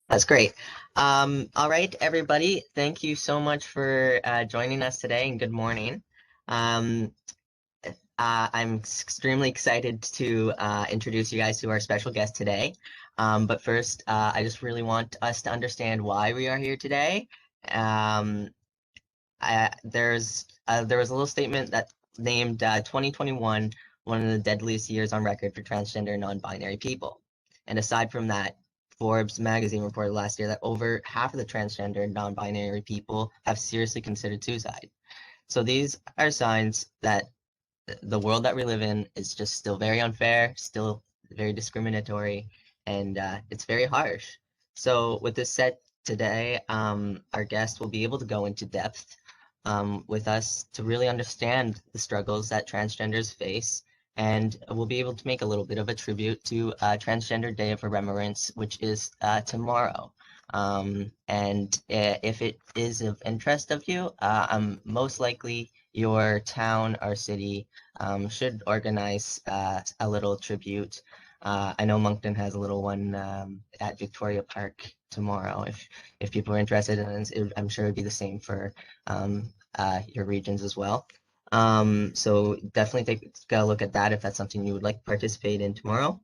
That's great. All right, everybody. Thank you so much for joining us today, and good morning. Um, I'm extremely excited to introduce you guys to our special guest today. But first, I just really want us to understand why we are here today. Um, there was a little statement that named 2021 one of the deadliest years on record for transgender and non-binary people. And aside from that, Forbes magazine reported last year that over half of the transgender and non-binary people have seriously considered suicide. So these are signs that the world that we live in is just still very unfair, still very discriminatory, and it's very harsh. So with this said, today, our guest will be able to go into depth with us to really understand the struggles that transgenders face, and we'll be able to make a little bit of a tribute to Transgender Day of Remembrance, which is tomorrow. If it is of interest of you, most likely your town or city should organize a little tribute. I know Moncton has a little one at Victoria Park tomorrow. If people are interested, and I'm sure it'd be the same for your regions as well. So definitely take a look at that if that's something you would like to participate in tomorrow.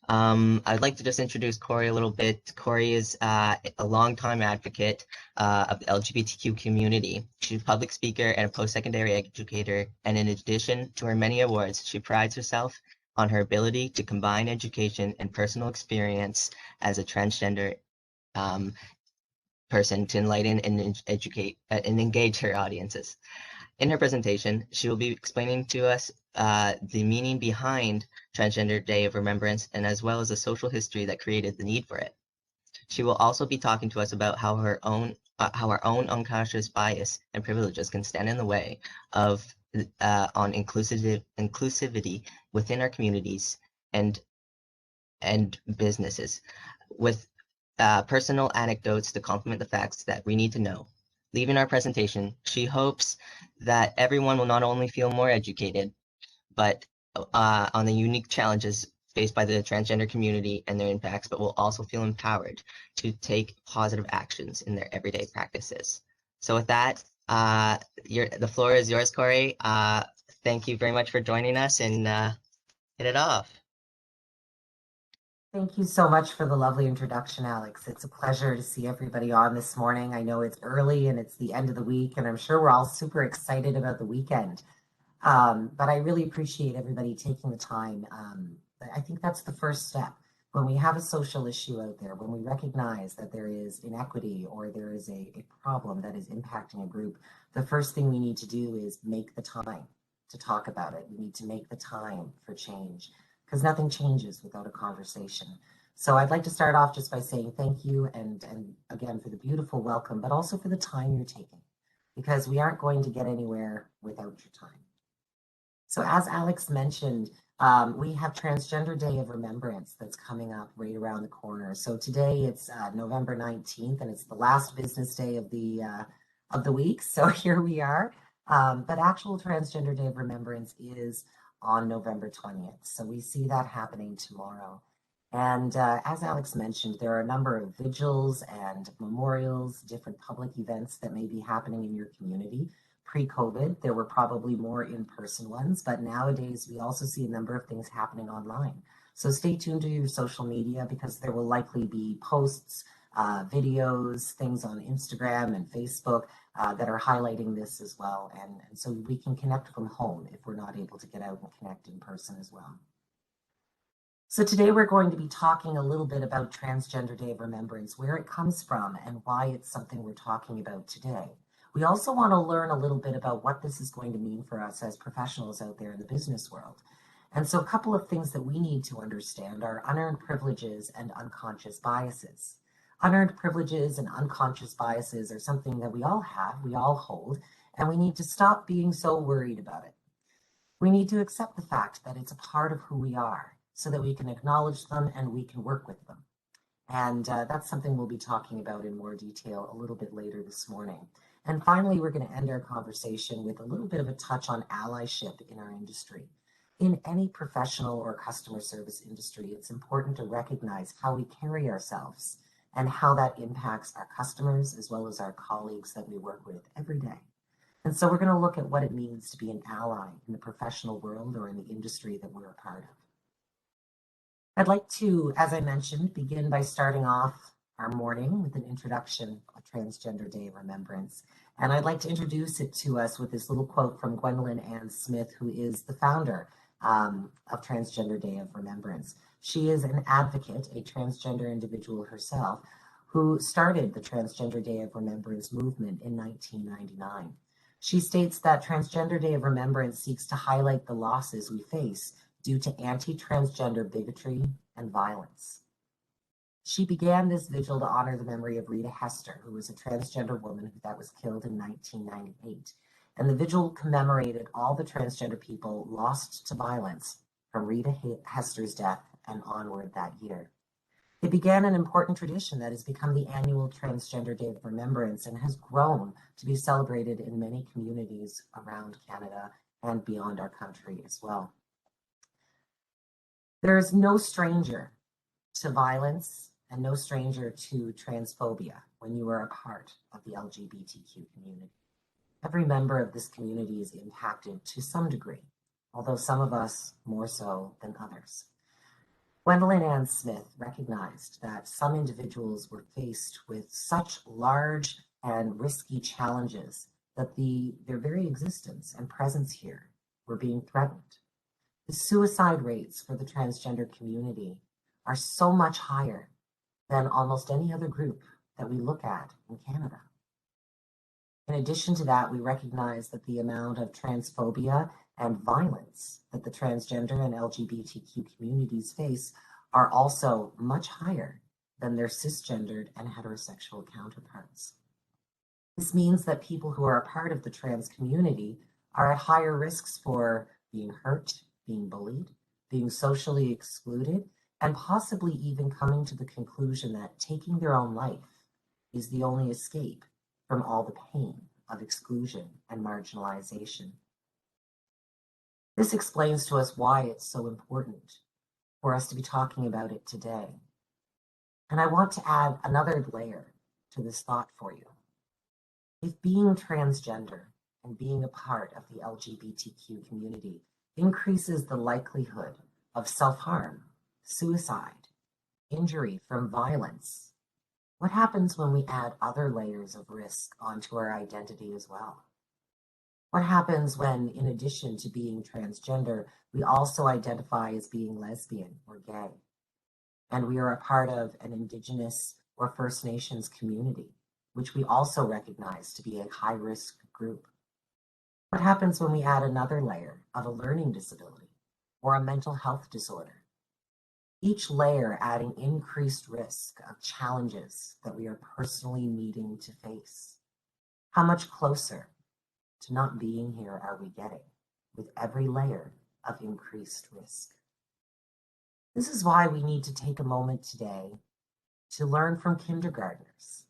I'd like to just introduce Corey a little bit. Corey is a longtime advocate of the LGBTQ community. She's a public speaker and a post-secondary educator, and in addition to her many awards, she prides herself on her ability to combine education and personal experience as a transgender um, person to enlighten and educate and engage her audiences. In her presentation, she will be explaining to us the meaning behind Transgender Day of Remembrance and as well as the social history that created the need for it. She will also be talking to us about how our own unconscious bias and privileges can stand in the way of on inclusivity within our communities and businesses, with personal anecdotes to complement the facts that we need to know. Leaving our presentation, she hopes that everyone will not only feel more educated, but on the unique challenges faced by the transgender community and their impacts, but will also feel empowered to take positive actions in their everyday practices. So with that, the floor is yours, Corey. Thank you very much for joining us, and hit it off. Thank you so much for the lovely introduction, Alex. It's a pleasure to see everybody on this morning. I know it's early and it's the end of the week, and I'm sure we're all super excited about the weekend. But I really appreciate everybody taking the time. I think that's the first step. When we have a social issue out there, when we recognize that there is inequity or there is a problem that is impacting a group, the first thing we need to do is make the time to talk about it. We need to make the time for change, because nothing changes without a conversation. So I'd like to start off just by saying thank you and again for the beautiful welcome, but also for the time you're taking, because we aren't going to get anywhere without your time. So as Alex mentioned, we have Transgender Day of Remembrance that's coming up right around the corner. So today it's November 19th, and it's the last business day of the week. So here we are. But actual Transgender Day of Remembrance is on November 20th. So we see that happening tomorrow. And as Alex mentioned, there are a number of vigils and memorials, different public events that may be happening in your community. Pre-COVID, there were probably more in-person ones, but nowadays we also see a number of things happening online. So stay tuned to your social media, because there will likely be posts, videos, things on Instagram and Facebook that are highlighting this as well. And so we can connect from home if we're not able to get out and connect in person as well. So today we're going to be talking a little bit about Transgender Day of Remembrance, where it comes from and why it's something we're talking about today. We also want to learn a little bit about what this is going to mean for us as professionals out there in the business world. And so a couple of things that we need to understand are unearned privileges and unconscious biases. Unearned privileges and unconscious biases are something that we all have, we all hold, and we need to stop being so worried about it. We need to accept the fact that it's a part of who we are, so that we can acknowledge them and we can work with them. And that's something we'll be talking about in more detail a little bit later this morning. And finally, we're going to end our conversation with a little bit of a touch on allyship in our industry. In any professional or customer service industry, it's important to recognize how we carry ourselves and how that impacts our customers as well as our colleagues that we work with every day. And so we're going to look at what it means to be an ally in the professional world or in the industry that we're a part of. I'd like to, as I mentioned, begin by starting off our morning with an introduction of Transgender Day of Remembrance. And I'd like to introduce it to us with this little quote from Gwendolyn Ann Smith, who is the founder of Transgender Day of Remembrance. She is an advocate, a transgender individual herself, who started the Transgender Day of Remembrance movement in 1999. She states that Transgender Day of Remembrance seeks to highlight the losses we face due to anti-transgender bigotry and violence. She began this vigil to honor the memory of Rita Hester, who was a transgender woman that was killed in 1998. And the vigil commemorated all the transgender people lost to violence from Rita Hester's death and onward that year. It began an important tradition that has become the annual Transgender Day of Remembrance and has grown to be celebrated in many communities around Canada and beyond our country as well. There is no stranger to violence and no stranger to transphobia when you are a part of the LGBTQ community. Every member of this community is impacted to some degree, although some of us more so than others. Gwendolyn Ann Smith recognized that some individuals were faced with such large and risky challenges that their very existence and presence here were being threatened. The suicide rates for the transgender community are so much higher than almost any other group that we look at in Canada. In addition to that, we recognize that the amount of transphobia and violence that the transgender and LGBTQ communities face are also much higher than their cisgendered and heterosexual counterparts. This means that people who are a part of the trans community are at higher risks for being hurt, being bullied, being socially excluded, and possibly even coming to the conclusion that taking their own life is the only escape from all the pain of exclusion and marginalization. This explains to us why it's so important for us to be talking about it today. And I want to add another layer to this thought for you. If being transgender and being a part of the LGBTQ community increases the likelihood of self-harm, suicide, injury from violence, what happens when we add other layers of risk onto our identity as well? What happens when, in addition to being transgender, we also identify as being lesbian or gay, and we are a part of an Indigenous or First Nations community, which we also recognize to be a high-risk group? What happens when we add another layer of a learning disability or a mental health disorder? Each layer adding increased risk of challenges that we are personally needing to face. How much closer to not being here are we getting with every layer of increased risk? This is why we need to take a moment today to learn from kindergartners.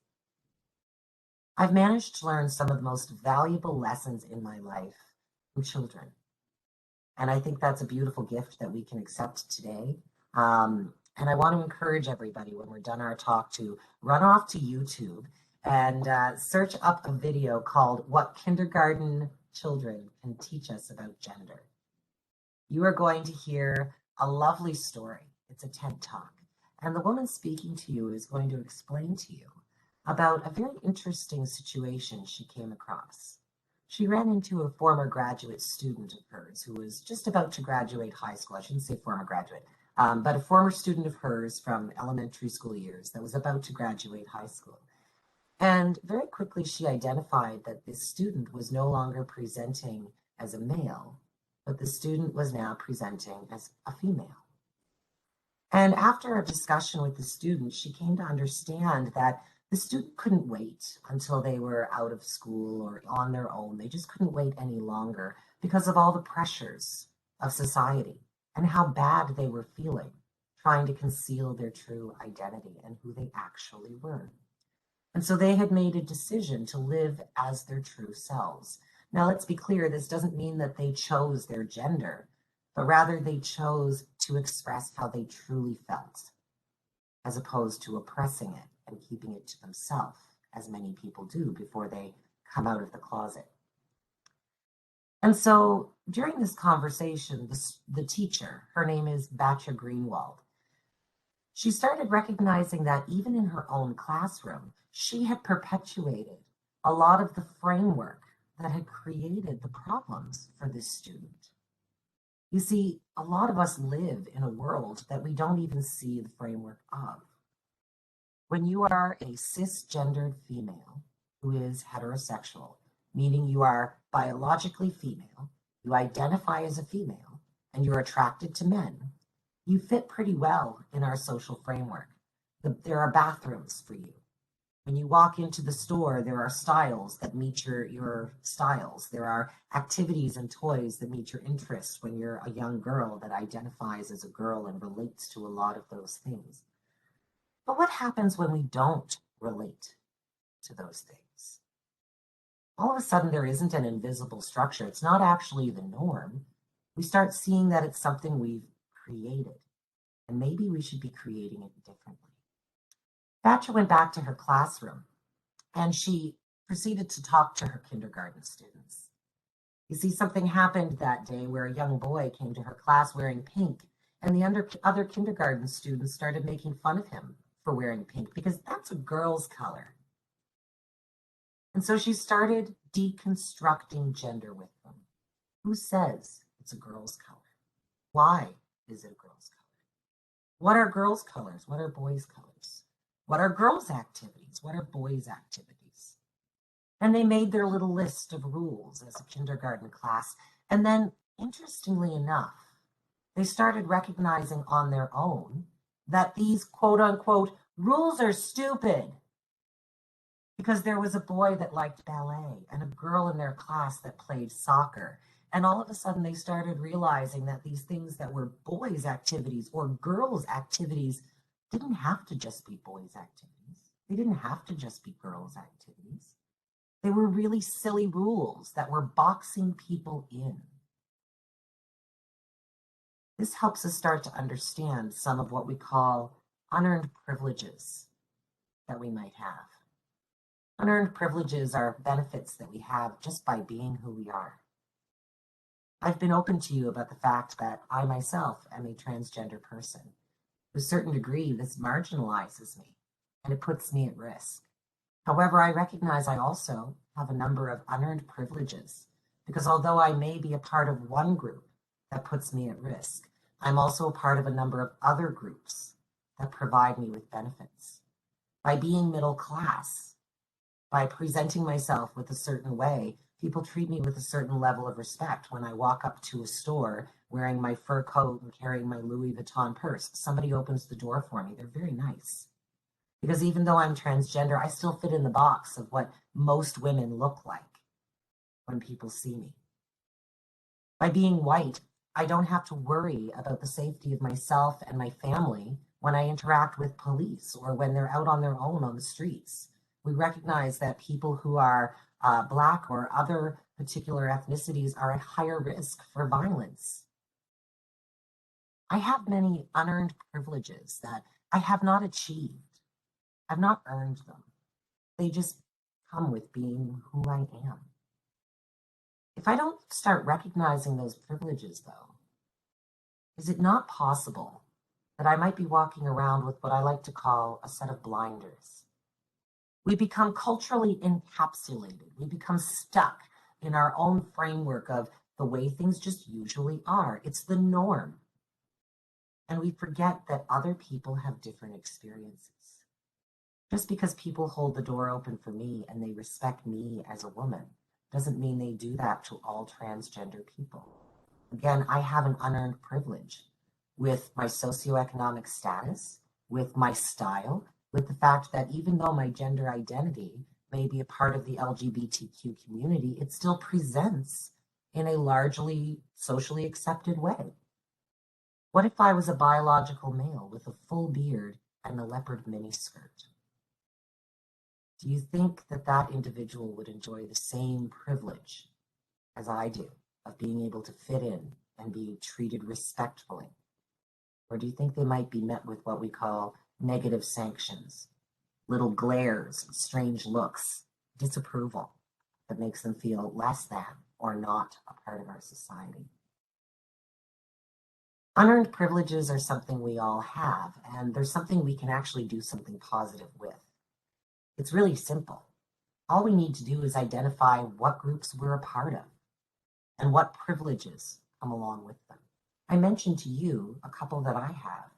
I've managed to learn some of the most valuable lessons in my life from children. And I think that's a beautiful gift that we can accept today. And I want to encourage everybody when we're done our talk to run off to YouTube and search up a video called What Kindergarten Children Can Teach Us About Gender. You are going to hear a lovely story. It's a TED Talk. And the woman speaking to you is going to explain to you about a very interesting situation she came across. She ran into a former graduate student of hers who was just about to graduate high school. I shouldn't say former graduate, but a former student of hers from elementary school years that was about to graduate high school. And very quickly she identified that this student was no longer presenting as a male, but the student was now presenting as a female. And after a discussion with the student, she came to understand that the student couldn't wait until they were out of school or on their own. They just couldn't wait any longer because of all the pressures of society and how bad they were feeling, trying to conceal their true identity and who they actually were. And so they had made a decision to live as their true selves. Now, let's be clear, this doesn't mean that they chose their gender, but rather they chose to express how they truly felt, as opposed to oppressing it and keeping it to themselves, as many people do before they come out of the closet. And so during this conversation, the teacher, her name is Batcha Greenwald, she started recognizing that even in her own classroom, she had perpetuated a lot of the framework that had created the problems for this student. You see, a lot of us live in a world that we don't even see the framework of. When you are a cisgendered female who is heterosexual, meaning you are biologically female, you identify as a female, and you're attracted to men, you fit pretty well in our social framework. There are bathrooms for you. When you walk into the store, there are styles that meet your styles. There are activities and toys that meet your interests when you're a young girl that identifies as a girl and relates to a lot of those things. But what happens when we don't relate to those things? All of a sudden, there isn't an invisible structure. It's not actually the norm. We start seeing that it's something we've created, and maybe we should be creating it differently. Thatcher went back to her classroom, and she proceeded to talk to her kindergarten students. You see, something happened that day where a young boy came to her class wearing pink, and the other kindergarten students started making fun of him for wearing pink because that's a girl's color. And so she started deconstructing gender with them. Who says it's a girl's color? Why is it a girl's color? What are girls' colors? What are boys' colors? What are girls' activities? What are boys' activities? And they made their little list of rules as a kindergarten class. And then, interestingly enough, they started recognizing on their own that these quote unquote rules are stupid. Because there was a boy that liked ballet and a girl in their class that played soccer. And all of a sudden they started realizing that these things that were boys' activities or girls' activities didn't have to just be boys' activities. They didn't have to just be girls' activities. They were really silly rules that were boxing people in. This helps us start to understand some of what we call unearned privileges that we might have. Unearned privileges are benefits that we have just by being who we are. I've been open to you about the fact that I myself am a transgender person. To a certain degree, this marginalizes me and it puts me at risk. However, I recognize I also have a number of unearned privileges because although I may be a part of one group that puts me at risk, I'm also a part of a number of other groups that provide me with benefits. By being middle class, by presenting myself with a certain way, people treat me with a certain level of respect. When I walk up to a store wearing my fur coat and carrying my Louis Vuitton purse, somebody opens the door for me. They're very nice. Because even though I'm transgender, I still fit in the box of what most women look like when people see me. By being white, I don't have to worry about the safety of myself and my family when I interact with police or when they're out on their own on the streets. We recognize that people who are Black or other particular ethnicities are at higher risk for violence. I have many unearned privileges that I have not achieved. I've not earned them. They just come with being who I am. If I don't start recognizing those privileges, though, is it not possible that I might be walking around with what I like to call a set of blinders? We become culturally encapsulated. We become stuck in our own framework of the way things just usually are. It's the norm. And we forget that other people have different experiences. Just because people hold the door open for me and they respect me as a woman doesn't mean they do that to all transgender people. Again, I have an unearned privilege with my socioeconomic status, with my style, with the fact that even though my gender identity may be a part of the LGBTQ community, it still presents in a largely socially accepted way. What if I was a biological male with a full beard and a leopard miniskirt? Do you think that that individual would enjoy the same privilege as I do of being able to fit in and be treated respectfully? Or do you think they might be met with what we call negative sanctions? little glares, strange looks, disapproval that makes them feel less than or not a part of our society. Unearned privileges are something we all have, and there's something we can actually do something positive with. It's really simple. All we need to do is identify what groups we're a part of and what privileges come along with them. I mentioned to you a couple that I have.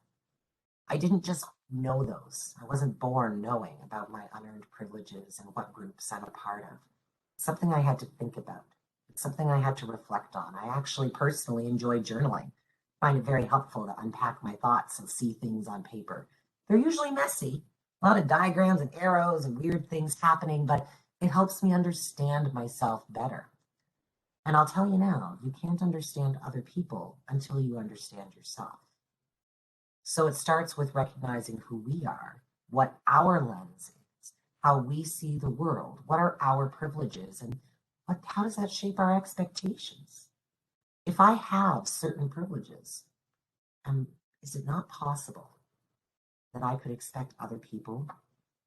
I didn't just know those. I wasn't born knowing about my unearned privileges and what groups I'm a part of. It's something I had to think about. It's something I had to reflect on. I actually personally enjoy journaling. I find it very helpful to unpack my thoughts and see things on paper. They're usually messy, a lot of diagrams and arrows and weird things happening, but it helps me understand myself better. And I'll tell you now, you can't understand other people until you understand yourself. So it starts with recognizing who we are, what our lens is, how we see the world, what are our privileges, and how does that shape our expectations? If I have certain privileges, is it not possible that I could expect other people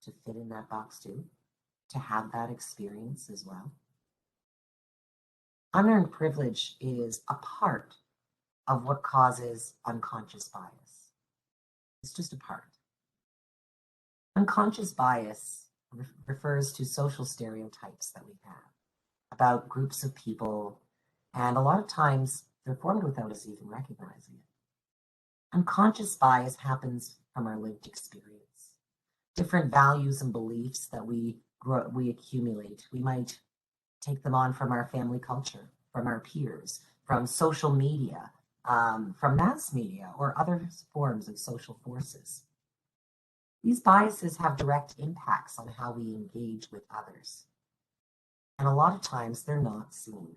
to fit in that box too, to have that experience as well? Unearned privilege is a part of what causes unconscious bias. It's just a part. Unconscious bias refers to social stereotypes that we have about groups of people, and a lot of times they're formed without us even recognizing it. Unconscious bias happens from our lived experience, different values and beliefs that we accumulate. We might take them on from our family culture, from our peers, from social media, from mass media, or other forms of social forces. These biases have direct impacts on how we engage with others. And a lot of times they're not seen.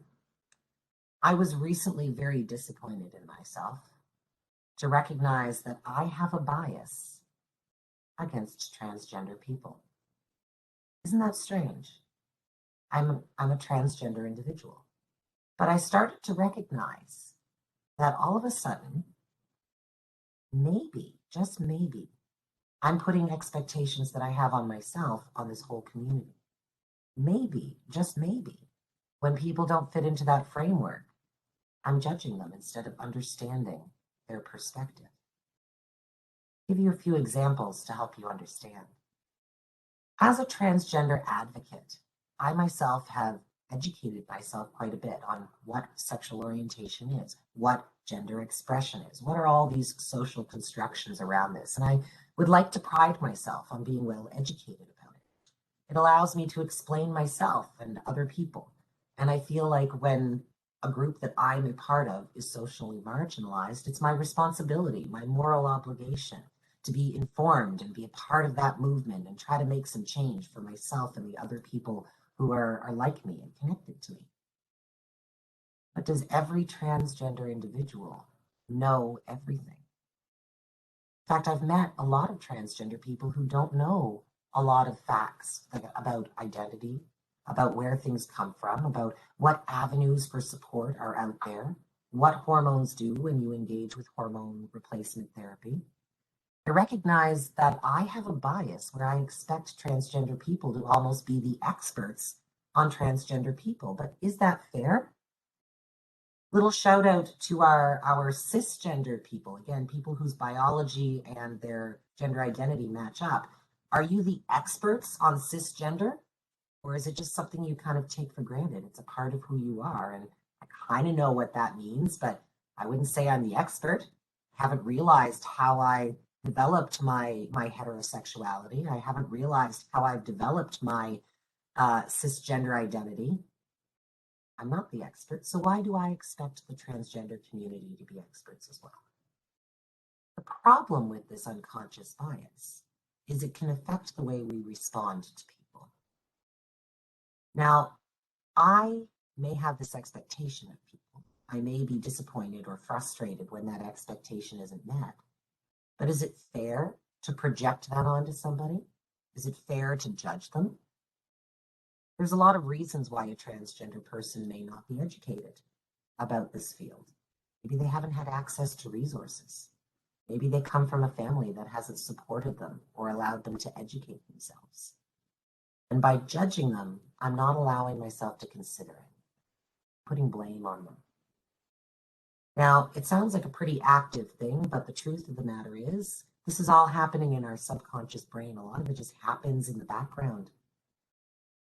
I was recently very disappointed in myself to recognize that I have a bias against transgender people. Isn't that strange? I'm a transgender individual. But I started to recognize that all of a sudden, maybe, just maybe, I'm putting expectations that I have on myself on this whole community. Maybe, just maybe, when people don't fit into that framework, I'm judging them instead of understanding their perspective. I'll give you a few examples to help you understand. As a transgender advocate, I myself have educated myself quite a bit on what sexual orientation is, what gender expression is, what are all these social constructions around this. And I would like to pride myself on being well educated about it. It allows me to explain myself and other people. And I feel like when a group that I'm a part of is socially marginalized, it's my responsibility, my moral obligation to be informed and be a part of that movement and try to make some change for myself and the other people who are like me and connected to me. But does every transgender individual know everything? In fact, I've met a lot of transgender people who don't know a lot of facts about identity, about where things come from, about what avenues for support are out there, what hormones do when you engage with hormone replacement therapy. I recognize that I have a bias where I expect transgender people to almost be the experts on transgender people. But is that fair? Little shout out to our cisgender people, again, people whose biology and their gender identity match up. Are you the experts on cisgender? Or is it just something you kind of take for granted? It's a part of who you are. And I kind of know what that means, but I wouldn't say I'm the expert. I haven't realized how I developed my heterosexuality. I haven't realized how I've developed my cisgender identity. I'm not the expert, so why do I expect the transgender community to be experts as well? The problem with this unconscious bias is it can affect the way we respond to people. Now, I may have this expectation of people. I may be disappointed or frustrated when that expectation isn't met. But is it fair to project that onto somebody? Is it fair to judge them? There's a lot of reasons why a transgender person may not be educated about this field. Maybe they haven't had access to resources. Maybe they come from a family that hasn't supported them or allowed them to educate themselves. And by judging them, I'm not allowing myself to consider it, putting blame on them. Now, it sounds like a pretty active thing, but the truth of the matter is, this is all happening in our subconscious brain. A lot of it just happens in the background.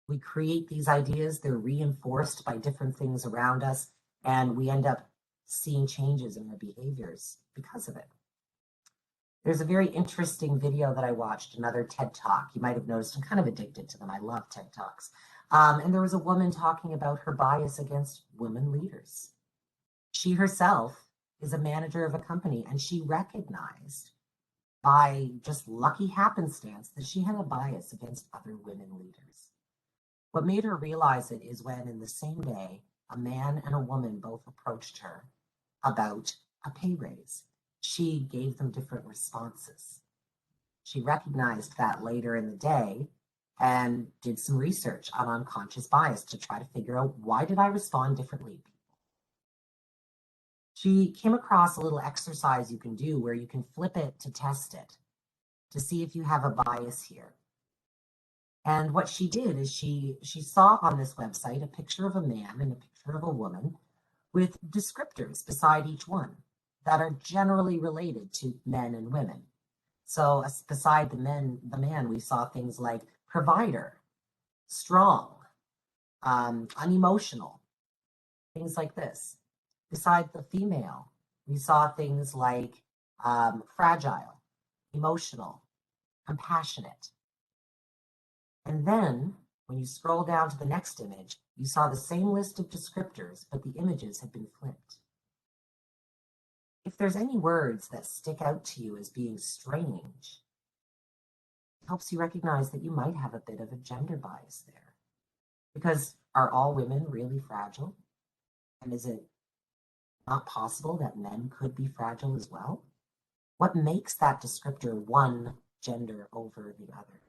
We create these ideas, they're reinforced by different things around us, and we end up seeing changes in our behaviors because of it. There's a very interesting video that I watched, another TED Talk. You might have noticed I'm kind of addicted to them. I love TED Talks. And there was a woman talking about her bias against women leaders. She herself is a manager of a company, and she recognized by just lucky happenstance that she had a bias against other women leaders. What made her realize it is when in the same day, a man and a woman both approached her about a pay raise. She gave them different responses. She recognized that later in the day and did some research on unconscious bias to try to figure out, why did I respond differently? She came across a little exercise you can do where you can flip it to test it, to see if you have a bias here. And what she did is she saw on this website a picture of a man and a picture of a woman with descriptors beside each one that are generally related to men and women. So beside the man, we saw things like provider, strong, unemotional, things like this. Beside the female, we saw things like fragile, emotional, compassionate. And then when you scroll down to the next image, you saw the same list of descriptors, but the images had been flipped. If there's any words that stick out to you as being strange, it helps you recognize that you might have a bit of a gender bias there. Because are all women really fragile? And is it not possible that men could be fragile as well? What makes that descriptor one gender over the other?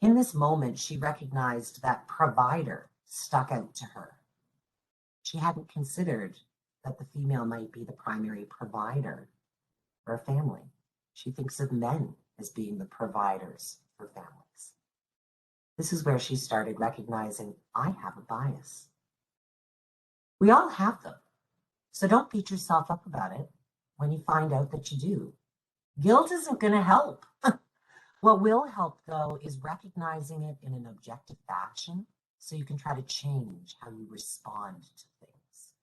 In this moment, she recognized that provider stuck out to her. She hadn't considered that the female might be the primary provider for a family. She thinks of men as being the providers for families. This is where she started recognizing, I have a bias. We all have them. So don't beat yourself up about it when you find out that you do. Guilt isn't going to help. What will help, though, is recognizing it in an objective fashion so you can try to change how you respond to things.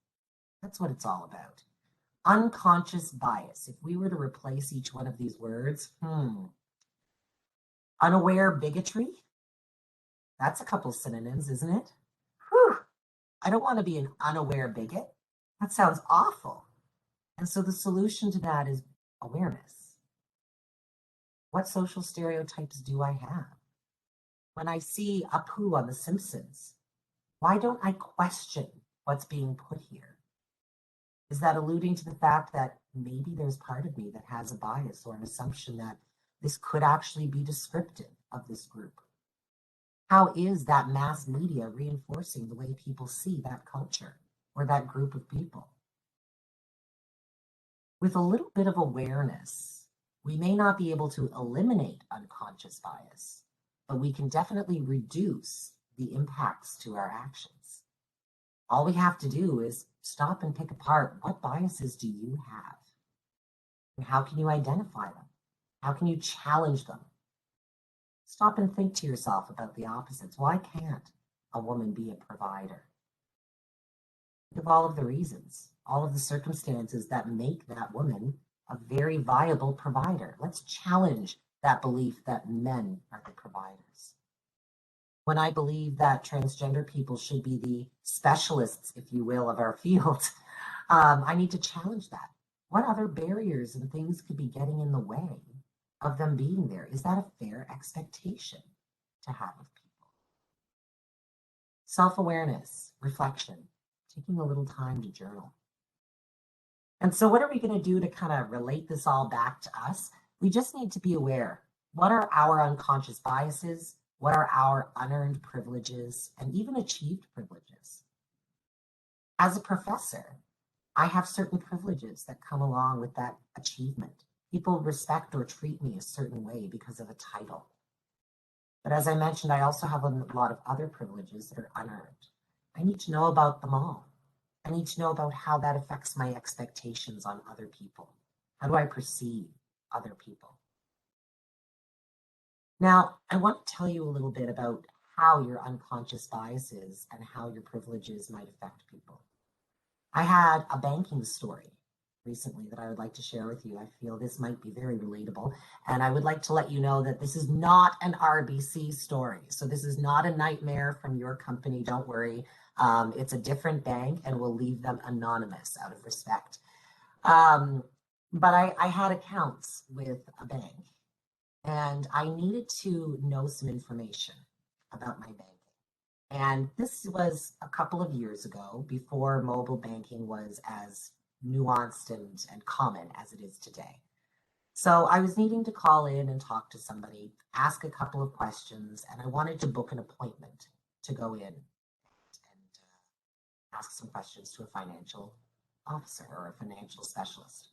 That's what it's all about. Unconscious bias. If we were to replace each one of these words, unaware bigotry, that's a couple synonyms, isn't it? Whew. I don't want to be an unaware bigot. That sounds awful. And so the solution to that is awareness. What social stereotypes do I have? When I see Apu on The Simpsons, why don't I question what's being put here? Is that alluding to the fact that maybe there's part of me that has a bias or an assumption that this could actually be descriptive of this group? How is that mass media reinforcing the way people see that culture or that group of people? With a little bit of awareness, we may not be able to eliminate unconscious bias, but we can definitely reduce the impacts to our actions. All we have to do is stop and pick apart, what biases do you have? And how can you identify them? How can you challenge them? Stop and think to yourself about the opposites. Why can't a woman be a provider? Think of all of the reasons, all of the circumstances that make that woman a very viable provider. Let's challenge that belief that men are the providers. When I believe that transgender people should be the specialists, if you will, of our field, I need to challenge that. What other barriers and things could be getting in the way of them being there? Is that a fair expectation to have of people? Self-awareness, reflection, taking a little time to journal. And so what are we going to do to kind of relate this all back to us? We just need to be aware. What are our unconscious biases? What are our unearned privileges and even achieved privileges? As a professor, I have certain privileges that come along with that achievement. People respect or treat me a certain way because of a title. But as I mentioned, I also have a lot of other privileges that are unearned. I need to know about them all. I need to know about how that affects my expectations on other people. How do I perceive other people? Now, I want to tell you a little bit about how your unconscious biases and how your privileges might affect people. I had a banking story recently that I would like to share with you. I feel this might be very relatable. And I would like to let you know that this is not an RBC story. So this is not a nightmare from your company. Don't worry. It's a different bank, and we'll leave them anonymous out of respect. But I had accounts with a bank, and I needed to know some information about my banking. And this was a couple of years ago, before mobile banking was as nuanced and common as it is today. So I was needing to call in and talk to somebody, ask a couple of questions, and I wanted to book an appointment to go in and ask some questions to a financial officer or a financial specialist.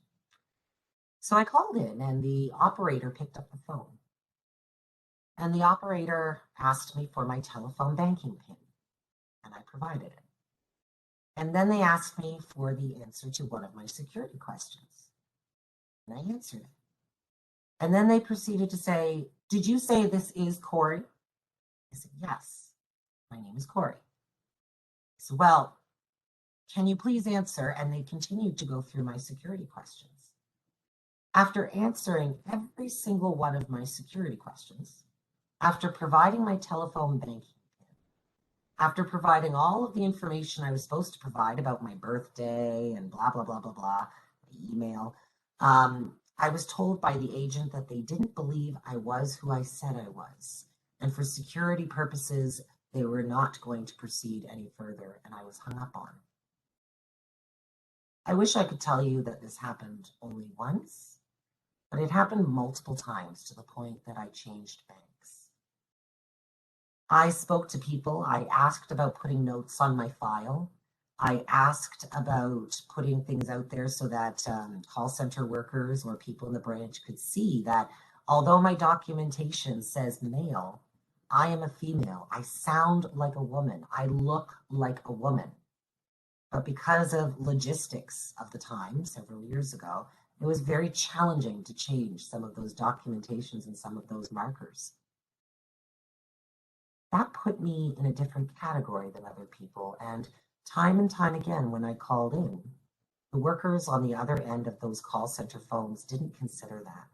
So I called in, and the operator picked up the phone. And the operator asked me for my telephone banking PIN, and I provided it. And then they asked me for the answer to one of my security questions, and I answered it. And then they proceeded to say, "Did you say this is Corey?" I said, "Yes, my name is Corey." I said, "Well, can you please answer?" And they continued to go through my security questions. After answering every single one of my security questions, after providing my telephone banking PIN, after providing all of the information I was supposed to provide about my birthday and blah, blah, blah, blah, blah, email, I was told by the agent that they didn't believe I was who I said I was. And for security purposes, they were not going to proceed any further, and I was hung up on. I wish I could tell you that this happened only once, but it happened multiple times to the point that I changed banks. I spoke to people. I asked about putting notes on my file. I asked about putting things out there so that call center workers or people in the branch could see that although my documentation says male, I am a female. I sound like a woman. I look like a woman. But because of logistics of the time, several years ago, it was very challenging to change some of those documentations and some of those markers. That put me in a different category than other people. And time again, when I called in, the workers on the other end of those call center phones didn't consider that.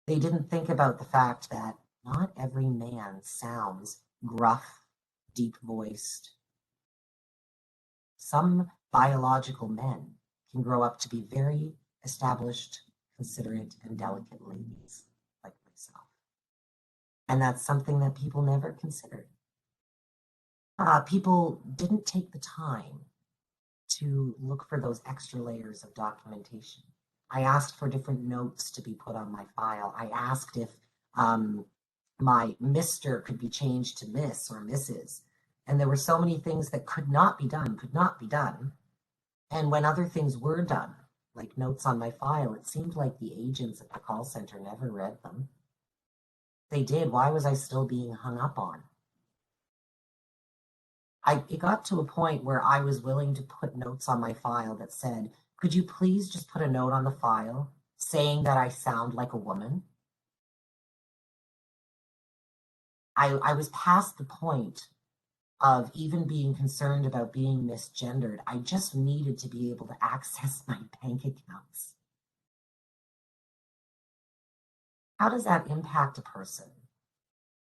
They didn't think about the fact that not every man sounds gruff, deep-voiced. Some biological men can grow up to be very established, considerate, and delicate ladies like myself. And that's something that people never considered. People didn't take the time to look for those extra layers of documentation. I asked for different notes to be put on my file. I asked if my Mr. could be changed to Miss or Mrs. And there were so many things that could not be done. And when other things were done, like notes on my file, it seemed like the agents at the call center never read them. They did. Why was I still being hung up on? It got to a point where I was willing to put notes on my file that said, "Could you please just put a note on the file saying that I sound like a woman?" I was past the point of even being concerned about being misgendered. I just needed to be able to access my bank accounts. How does that impact a person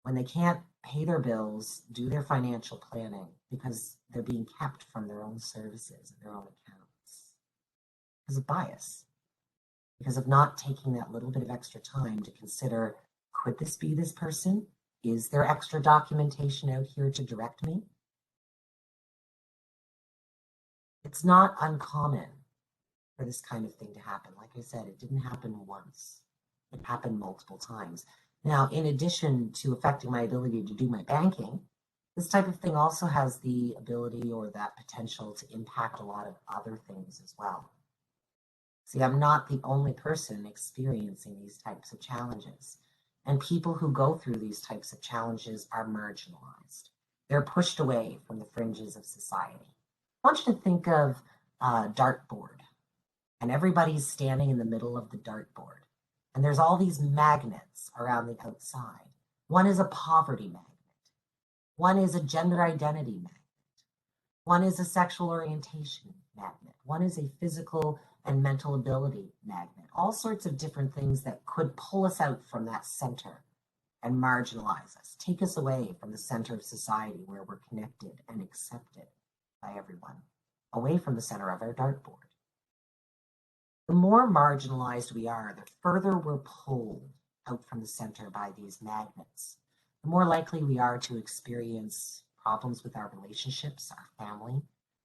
when they can't pay their bills, do their financial planning because they're being kept from their own services and their own accounts? Because of bias, because of not taking that little bit of extra time to consider, could this be this person? Is there extra documentation out here to direct me? It's not uncommon for this kind of thing to happen. Like I said, it didn't happen once. It happened multiple times. Now, in addition to affecting my ability to do my banking, this type of thing also has the ability or that potential to impact a lot of other things as well. See, I'm not the only person experiencing these types of challenges. And people who go through these types of challenges are marginalized. They're pushed away from the fringes of society. I want you to think of a dartboard, and everybody's standing in the middle of the dartboard. And there's all these magnets around the outside. One is a poverty magnet. One is a gender identity magnet. One is a sexual orientation magnet. One is a physical and mental ability magnet. All sorts of different things that could pull us out from that center and marginalize us, take us away from the center of society where we're connected and accepted by everyone, away from the center of our dartboard. The more marginalized we are, the further we're pulled out from the center by these magnets, the more likely we are to experience problems with our relationships, our family,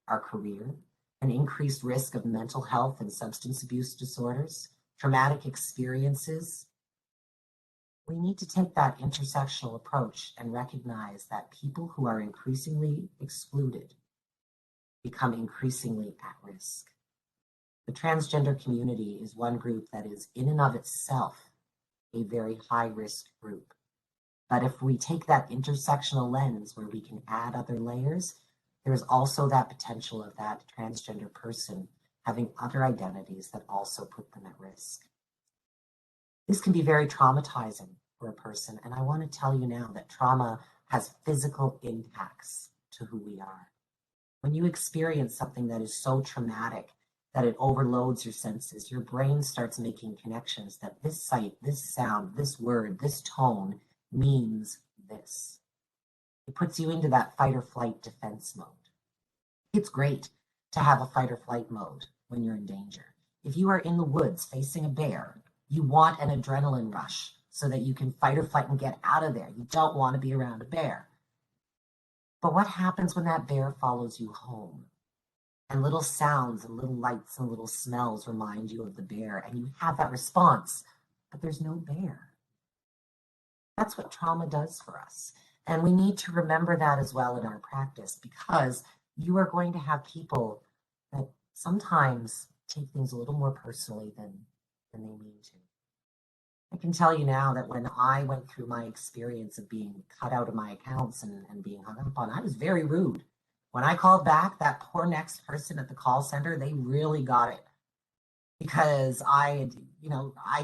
our career, an increased risk of mental health and substance abuse disorders, traumatic experiences. We need to take that intersectional approach and recognize that people who are increasingly excluded become increasingly at risk. The transgender community is one group that is in and of itself a very high risk group. But if we take that intersectional lens where we can add other layers, there's also that potential of that transgender person having other identities that also put them at risk. This can be very traumatizing for a person, and I want to tell you now that trauma has physical impacts to who we are. When you experience something that is so traumatic that it overloads your senses, your brain starts making connections that this sight, this sound, this word, this tone means this. It puts you into that fight or flight defense mode. It's great to have a fight or flight mode when you're in danger. If you are in the woods facing a bear, you want an adrenaline rush so that you can fight or flight and get out of there. You don't want to be around a bear. But what happens when that bear follows you home? And little sounds and little lights and little smells remind you of the bear, and you have that response, but there's no bear. That's what trauma does for us. And we need to remember that as well in our practice, because you are going to have people that sometimes take things a little more personally than they mean to. I can tell you now that when I went through my experience of being cut out of my accounts and being hung up on, I was very rude. When I called back, that poor next person at the call center, they really got it, because I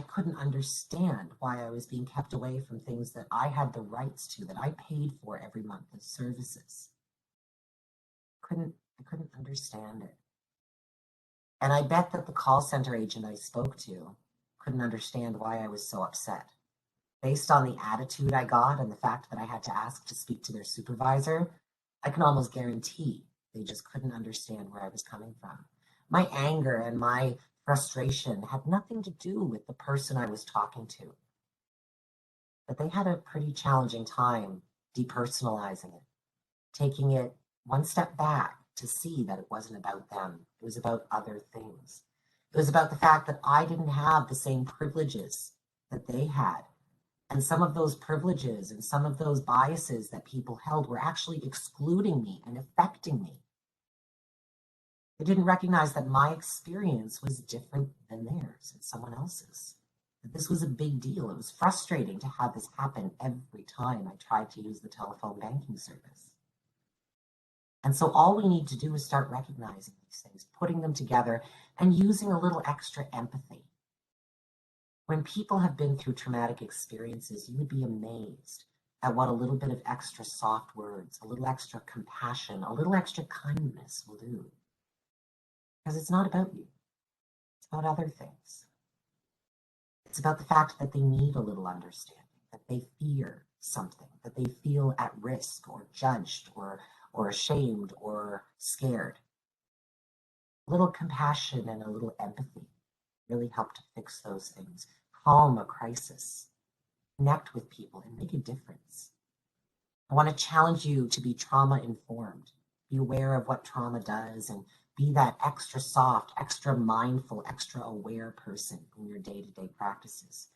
couldn't understand why I was being kept away from things that I had the rights to, that I paid for every month as services. I couldn't understand it. And I bet that the call center agent I spoke to couldn't understand why I was so upset. Based on the attitude I got and the fact that I had to ask to speak to their supervisor, I can almost guarantee they just couldn't understand where I was coming from. My anger and my frustration had nothing to do with the person I was talking to. But they had a pretty challenging time depersonalizing it, taking it one step back to see that it wasn't about them. It was about other things. It was about the fact that I didn't have the same privileges that they had. And some of those privileges and some of those biases that people held were actually excluding me and affecting me. They didn't recognize that my experience was different than theirs and someone else's. That this was a big deal. It was frustrating to have this happen every time I tried to use the telephone banking service. And so all we need to do is start recognizing these things, putting them together, and using a little extra empathy. When people have been through traumatic experiences, you would be amazed at what a little bit of extra soft words, a little extra compassion, a little extra kindness will do. Because it's not about you. It's about other things. It's about the fact that they need a little understanding, that they fear something, that they feel at risk or judged or ashamed or scared. A little compassion and a little empathy really help to fix those things, calm a crisis, connect with people, and make a difference. I want to challenge you to be trauma informed, be aware of what trauma does, and be that extra soft, extra mindful, extra aware person in your day-to-day practices.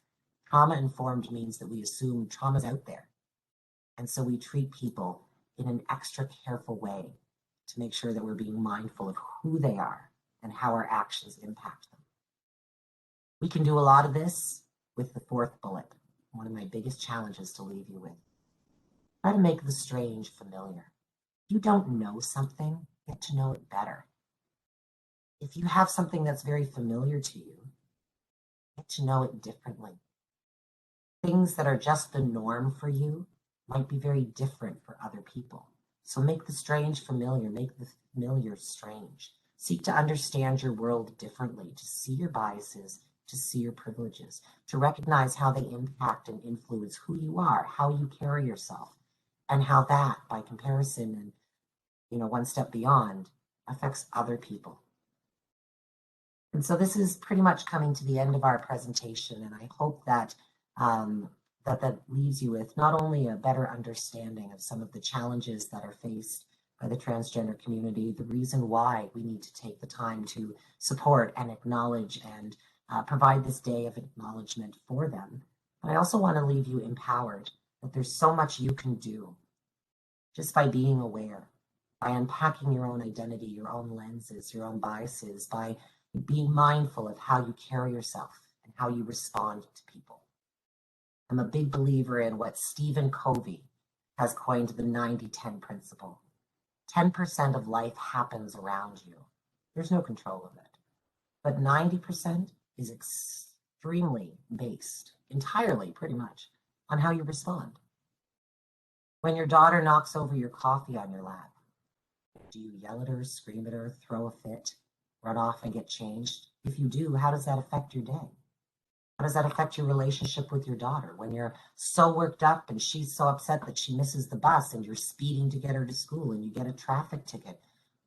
Trauma informed means that we assume trauma's out there. And so we treat people in an extra careful way to make sure that we're being mindful of who they are and how our actions impact them. We can do a lot of this with the fourth bullet, one of my biggest challenges to leave you with. Try to make the strange familiar. If you don't know something, get to know it better. If you have something that's very familiar to you, get to know it differently. Things that are just the norm for you might be very different for other people. So make the strange familiar, make the familiar strange. Seek to understand your world differently, to see your biases, to see your privileges, to recognize how they impact and influence who you are, how you carry yourself, and how that, by comparison and one step beyond, affects other people. And so this is pretty much coming to the end of our presentation, and I hope that that leaves you with not only a better understanding of some of the challenges that are faced by the transgender community, the reason why we need to take the time to support and acknowledge and provide this day of acknowledgement for them. But I also want to leave you empowered that there's so much you can do just by being aware, by unpacking your own identity, your own lenses, your own biases, by being mindful of how you carry yourself and how you respond to people. I'm a big believer in what Stephen Covey has coined the 90-10 principle. 10% of life happens around you. There's no control of it. But 90% is extremely based, entirely pretty much, on how you respond. When your daughter knocks over your coffee on your lap, do you yell at her, scream at her, throw a fit, run off and get changed? If you do, how does that affect your day? How does that affect your relationship with your daughter? When you're so worked up and she's so upset that she misses the bus and you're speeding to get her to school and you get a traffic ticket,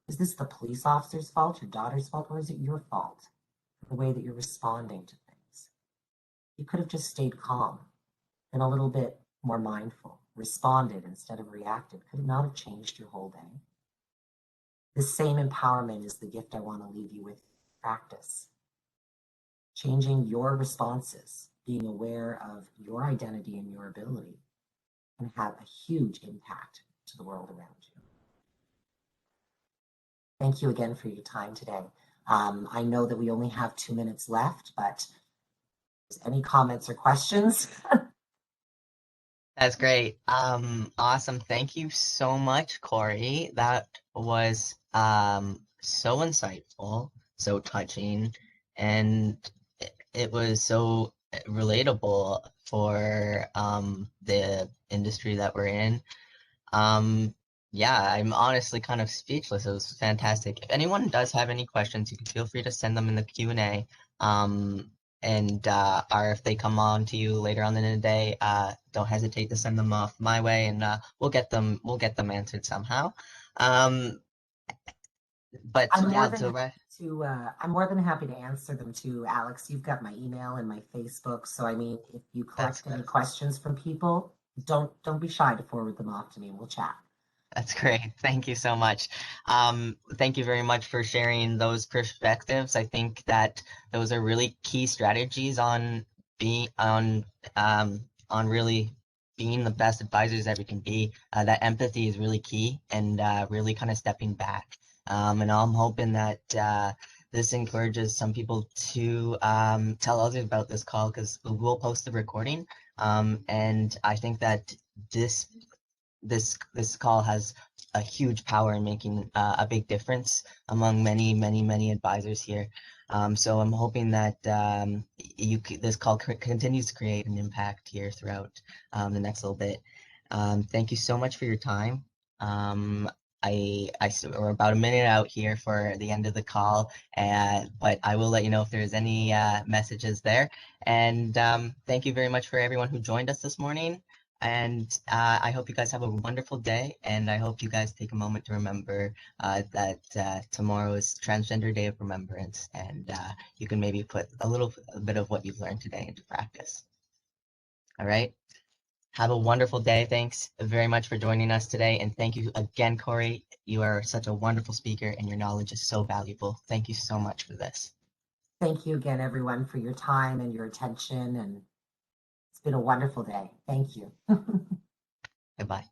is this the police officer's fault, your daughter's fault, or is it your fault? The way that you're responding to things. You could have just stayed calm and a little bit more mindful, responded instead of reacted. Could it not have changed your whole day? This same empowerment is the gift I want to leave you with. Practice. Changing your responses, being aware of your identity and your ability can have a huge impact to the world around you. Thank you again for your time today. I know that we only have 2 minutes left, but any comments or questions? That's great. Awesome. Thank you so much, Corey. That was so insightful, so touching, and it was so relatable for the industry that we're in. Yeah, I'm honestly kind of speechless. It was fantastic. If anyone does have any questions, you can feel free to send them in the Q&A. Or if they come on to you later on in the day, don't hesitate to send them off my way, and we'll get them answered somehow. But I'm yeah, I'm more than happy to answer them too, Alex. You've got my email and my Facebook, so I mean, if you collect any questions from people, don't be shy to forward them off to me, and we'll chat. That's great. Thank you so much. Thank you very much for sharing those perspectives. I think that those are really key strategies on being on really being the best advisors that we can be. That empathy is really key, and really kind of stepping back. And I'm hoping that this encourages some people to tell others about this call, because we'll post the recording. And I think that this call has a huge power in making a big difference among many advisors here. So I'm hoping that this call continues to create an impact here throughout the next little bit. Thank you so much for your time. We're about a minute out here for the end of the call, but I will let you know if there's any messages there. And thank you very much for everyone who joined us this morning. And I hope you guys have a wonderful day, and I hope you guys take a moment to remember that tomorrow is Transgender Day of Remembrance, and you can maybe put a bit of what you've learned today into practice. All right. Have a wonderful day. Thanks very much for joining us today, and thank you again, Corey. You are such a wonderful speaker, and your knowledge is so valuable. Thank you so much for this. Thank you again, everyone, for your time and your attention, and it's been a wonderful day. Thank you. Goodbye.